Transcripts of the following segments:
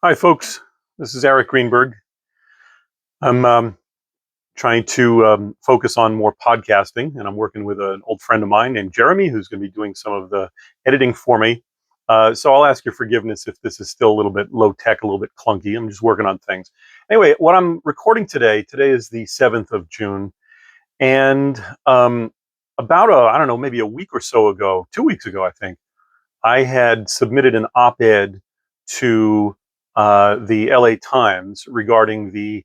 Hi, folks. This is Eric Greenberg. I'm trying to focus on more podcasting, and I'm working with an old friend of mine named Jeremy, who's going to be doing some of the editing for me. So I'll ask your forgiveness if this is still a little bit low tech, a little bit clunky. I'm just working on things. Anyway, what I'm recording today is the 7th of June, and about I don't know, maybe a week or so ago, 2 weeks ago, I think, I had submitted an op-ed to the LA Times regarding the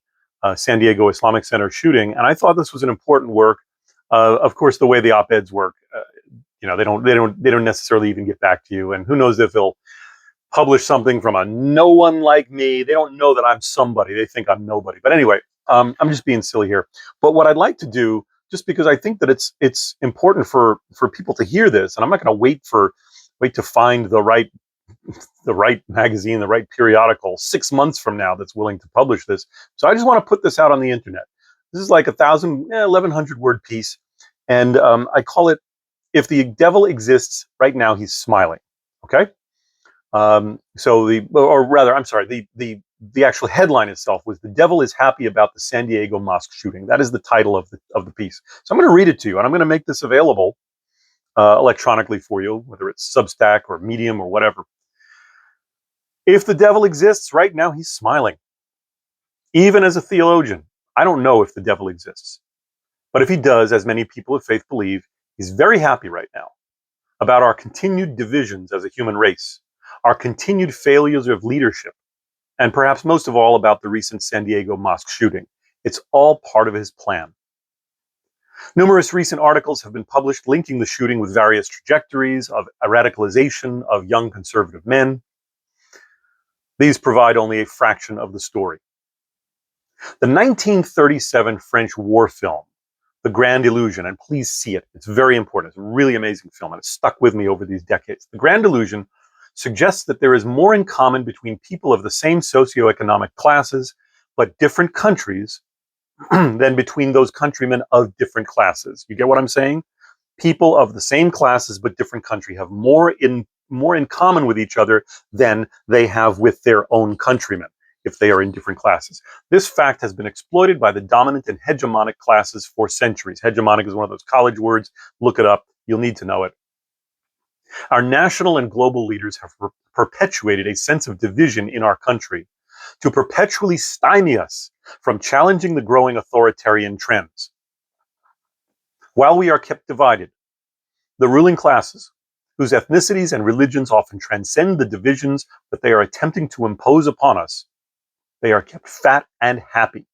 San Diego Islamic Center shooting, and I thought this was an important work. Of course, the way the op-eds work, they don't necessarily even get back to you, and who knows if they'll publish something from a no one like me. They don't know that I'm somebody. They think I'm nobody. But anyway, I'm just being silly here. But what I'd like to do, just because I think that it's important for people to hear this, and I'm not going to wait to find the right magazine, the right periodical 6 months from now that's willing to publish this. So I just want to put this out on the internet. This is like 1,100 word piece, and I call it "If the Devil Exists Right Now, He's Smiling." Okay. The actual headline itself was "The Devil is Happy About the San Diego Mosque Shooting." That is the title of the piece. So I'm going to read it to you, and I'm going to make this available electronically for you, whether it's Substack or Medium or whatever. If the devil exists right now, he's smiling. Even as a theologian, I don't know if the devil exists. But if he does, as many people of faith believe, he's very happy right now about our continued divisions as a human race, our continued failures of leadership, and perhaps most of all about the recent San Diego mosque shooting. It's all part of his plan. Numerous recent articles have been published linking the shooting with various trajectories of radicalization of young conservative men. These provide only a fraction of the story. The 1937 French war film, The Grand Illusion, and please see it, it's very important, it's a really amazing film, and it's stuck with me over these decades. The Grand Illusion suggests that there is more in common between people of the same socioeconomic classes, but different countries, than between those countrymen of different classes. You get what I'm saying? People of the same classes but different country have more in common with each other than they have with their own countrymen if they are in different classes. This fact has been exploited by the dominant and hegemonic classes for centuries. Hegemonic is one of those college words. Look it up. You'll need to know it. Our national and global leaders have perpetuated a sense of division in our country to perpetually stymie us from challenging the growing authoritarian trends. While we are kept divided, the ruling classes, whose ethnicities and religions often transcend the divisions that they are attempting to impose upon us, they are kept fat and happy.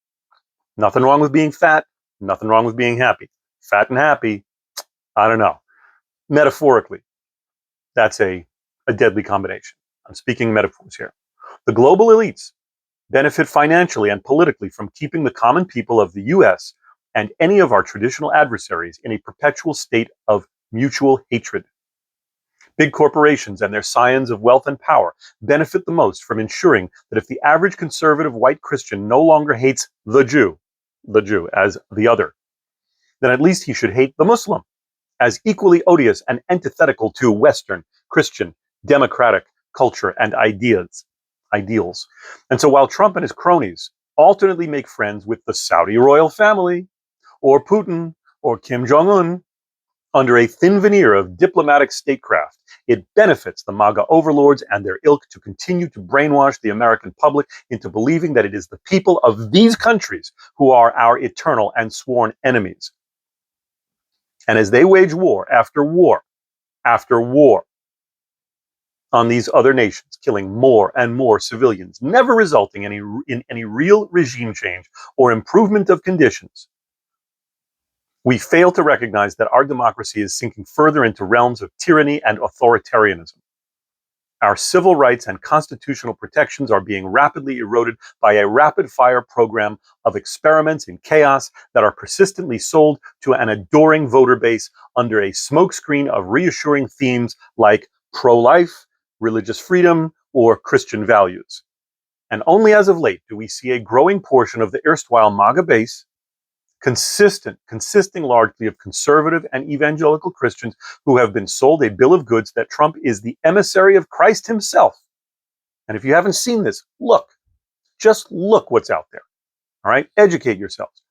Nothing wrong with being fat, nothing wrong with being happy. Fat and happy, I don't know. Metaphorically, that's a deadly combination. I'm speaking metaphors here. The global elites benefit financially and politically from keeping the common people of the US and any of our traditional adversaries in a perpetual state of mutual hatred. Big corporations and their scions of wealth and power benefit the most from ensuring that if the average conservative white Christian no longer hates the Jew as the other, then at least he should hate the Muslim as equally odious and antithetical to Western, Christian, democratic culture and ideals. And so while Trump and his cronies alternately make friends with the Saudi royal family, or Putin, or Kim Jong-un, under a thin veneer of diplomatic statecraft, it benefits the MAGA overlords and their ilk to continue to brainwash the American public into believing that it is the people of these countries who are our eternal and sworn enemies. And as they wage war after war after war on these other nations, killing more and more civilians, never resulting in any real regime change or improvement of conditions, we fail to recognize that our democracy is sinking further into realms of tyranny and authoritarianism. Our civil rights and constitutional protections are being rapidly eroded by a rapid-fire program of experiments in chaos that are persistently sold to an adoring voter base under a smokescreen of reassuring themes like pro-life, religious freedom, or Christian values. And only as of late do we see a growing portion of the erstwhile MAGA base, consisting largely of conservative and evangelical Christians who have been sold a bill of goods that Trump is the emissary of Christ himself And if you haven't seen this, look. Just look what's out there. All right? Educate yourselves.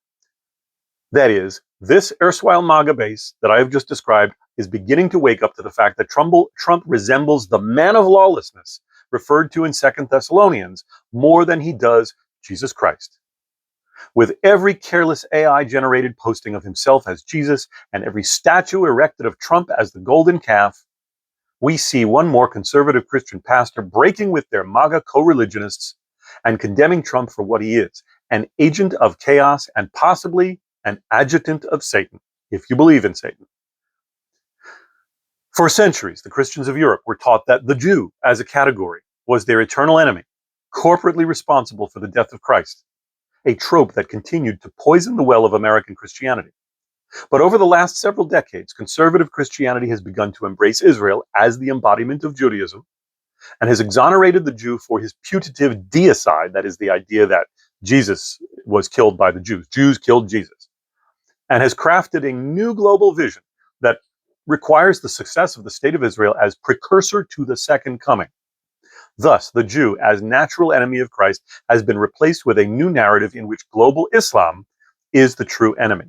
That is, this erstwhile MAGA base that I have just described is beginning to wake up to the fact that Trump resembles the man of lawlessness referred to in 2 Thessalonians more than he does Jesus Christ. With every careless AI-generated posting of himself as Jesus and every statue erected of Trump as the golden calf, we see one more conservative Christian pastor breaking with their MAGA co-religionists and condemning Trump for what he is, an agent of chaos and possibly an adjutant of Satan, if you believe in Satan. For centuries, the Christians of Europe were taught that the Jew, as a category, was their eternal enemy, corporately responsible for the death of Christ, a trope that continued to poison the well of American Christianity. But over the last several decades, conservative Christianity has begun to embrace Israel as the embodiment of Judaism and has exonerated the Jew for his putative deicide, that is, the idea that Jesus was killed by the Jews. Jews killed Jesus. And has crafted a new global vision that requires the success of the state of Israel as precursor to the second coming. Thus, the Jew, as natural enemy of Christ, has been replaced with a new narrative in which global Islam is the true enemy.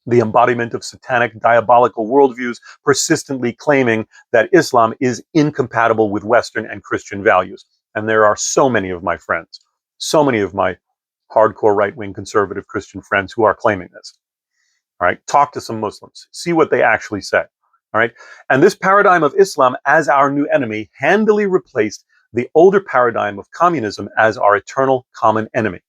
The embodiment of satanic, diabolical worldviews persistently claiming that Islam is incompatible with Western and Christian values. And there are so many of my friends, so many of my hardcore right-wing conservative Christian friends who are claiming this. All right, talk to some Muslims, see what they actually say. All right, and this paradigm of Islam as our new enemy handily replaced the older paradigm of communism as our eternal common enemy.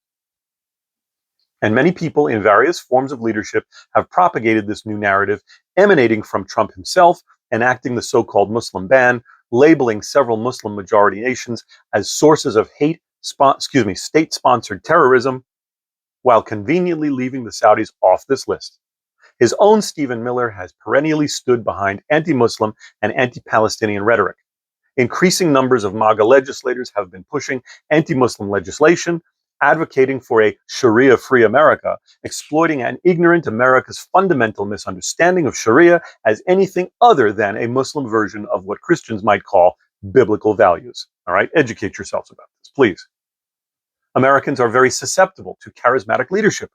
And many people in various forms of leadership have propagated this new narrative, emanating from Trump himself, enacting the so-called Muslim ban, labeling several Muslim majority nations as sources of hate, state-sponsored terrorism, while conveniently leaving the Saudis off this list. His own Stephen Miller has perennially stood behind anti-Muslim and anti-Palestinian rhetoric. Increasing numbers of MAGA legislators have been pushing anti-Muslim legislation, advocating for a Sharia-free America, exploiting an ignorant America's fundamental misunderstanding of Sharia as anything other than a Muslim version of what Christians might call biblical values. All right, educate yourselves about this, please. Americans are very susceptible to charismatic leadership.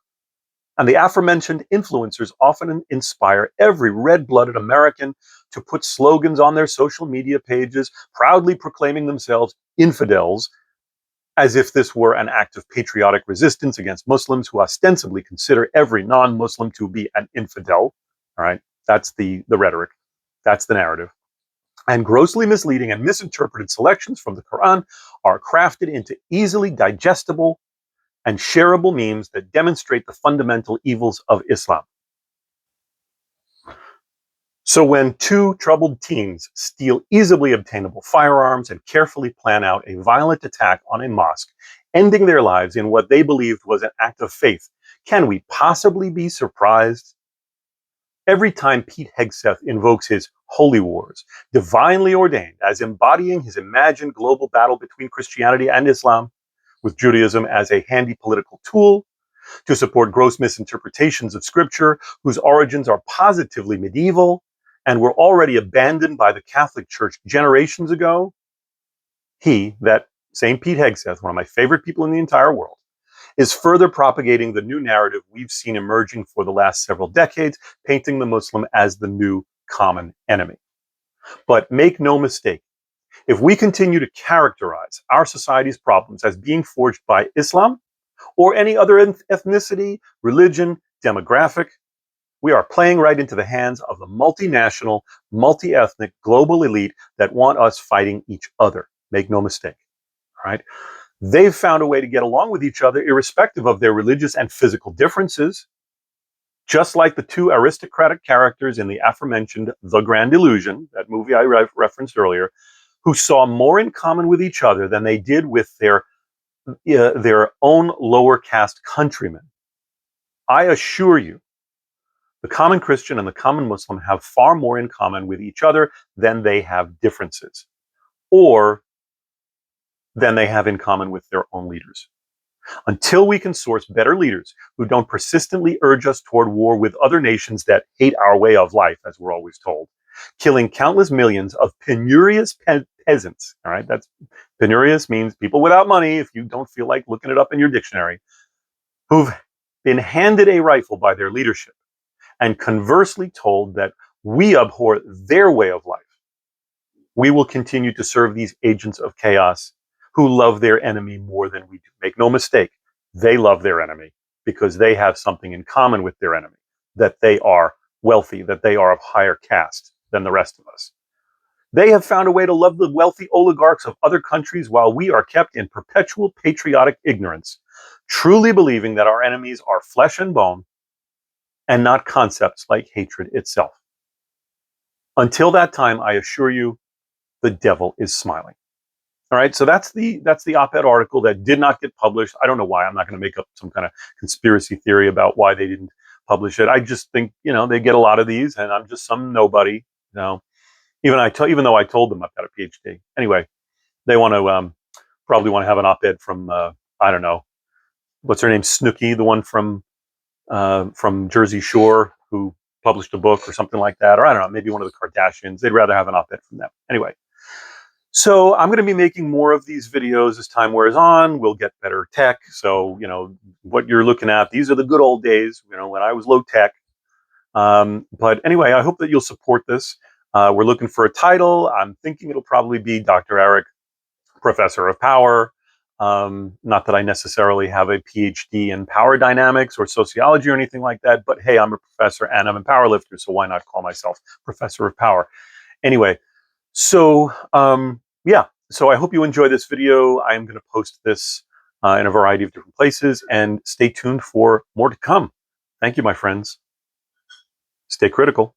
And the aforementioned influencers often inspire every red-blooded American to put slogans on their social media pages, proudly proclaiming themselves infidels, as if this were an act of patriotic resistance against Muslims who ostensibly consider every non-Muslim to be an infidel. All right, that's the rhetoric. That's the narrative. And grossly misleading and misinterpreted selections from the Quran are crafted into easily digestible and shareable memes that demonstrate the fundamental evils of Islam. So when two troubled teens steal easily obtainable firearms and carefully plan out a violent attack on a mosque, ending their lives in what they believed was an act of faith, can we possibly be surprised? Every time Pete Hegseth invokes his holy wars, divinely ordained as embodying his imagined global battle between Christianity and Islam, with Judaism as a handy political tool, to support gross misinterpretations of scripture whose origins are positively medieval and were already abandoned by the Catholic Church generations ago, he, that same Pete Hegseth, one of my favorite people in the entire world, is further propagating the new narrative we've seen emerging for the last several decades, painting the Muslim as the new common enemy. But make no mistake, if we continue to characterize our society's problems as being forged by Islam or any other ethnicity, religion, demographic, we are playing right into the hands of the multinational, multi-ethnic global elite that want us fighting each other. Make no mistake. All right? They've found a way to get along with each other irrespective of their religious and physical differences, just like the two aristocratic characters in the aforementioned The Grand Illusion, that movie I referenced earlier, who saw more in common with each other than they did with their own lower caste countrymen. I assure you, the common Christian and the common Muslim have far more in common with each other than they have differences, or than they have in common with their own leaders. Until we can source better leaders who don't persistently urge us toward war with other nations that hate our way of life, as we're always told, killing countless millions of penurious peasants. All right, that's penurious means people without money, if you don't feel like looking it up in your dictionary, who've been handed a rifle by their leadership and conversely told that we abhor their way of life. We will continue to serve these agents of chaos who love their enemy more than we do. Make no mistake, they love their enemy because they have something in common with their enemy, that they are wealthy, that they are of higher caste than the rest of us. They have found a way to love the wealthy oligarchs of other countries while we are kept in perpetual patriotic ignorance, truly believing that our enemies are flesh and bone and not concepts like hatred itself. Until that time, I assure you, the devil is smiling. All right, so that's the op-ed article that did not get published. I don't know why. I'm not going to make up some kind of conspiracy theory about why they didn't publish it. I just think, they get a lot of these, and I'm just some nobody. Even though I told them I've got a PhD. Anyway, they want to probably want to have an op-ed from I don't know, what's her name, Snooki, the one from Jersey Shore, who published a book or something like that, or I don't know, maybe one of the Kardashians. They'd rather have an op-ed from them. Anyway. So I'm going to be making more of these videos as time wears on. We'll get better tech. So, what you're looking at, these are the good old days, when I was low tech. But anyway, I hope that you'll support this. We're looking for a title. I'm thinking it'll probably be Dr. Eric, Professor of Power. Not that I necessarily have a PhD in power dynamics or sociology or anything like that, but hey, I'm a professor and I'm a power lifter, so why not call myself Professor of Power? Anyway, so yeah, so I hope you enjoy this video. I'm going to post this in a variety of different places, and stay tuned for more to come. Thank you, my friends. Stay critical.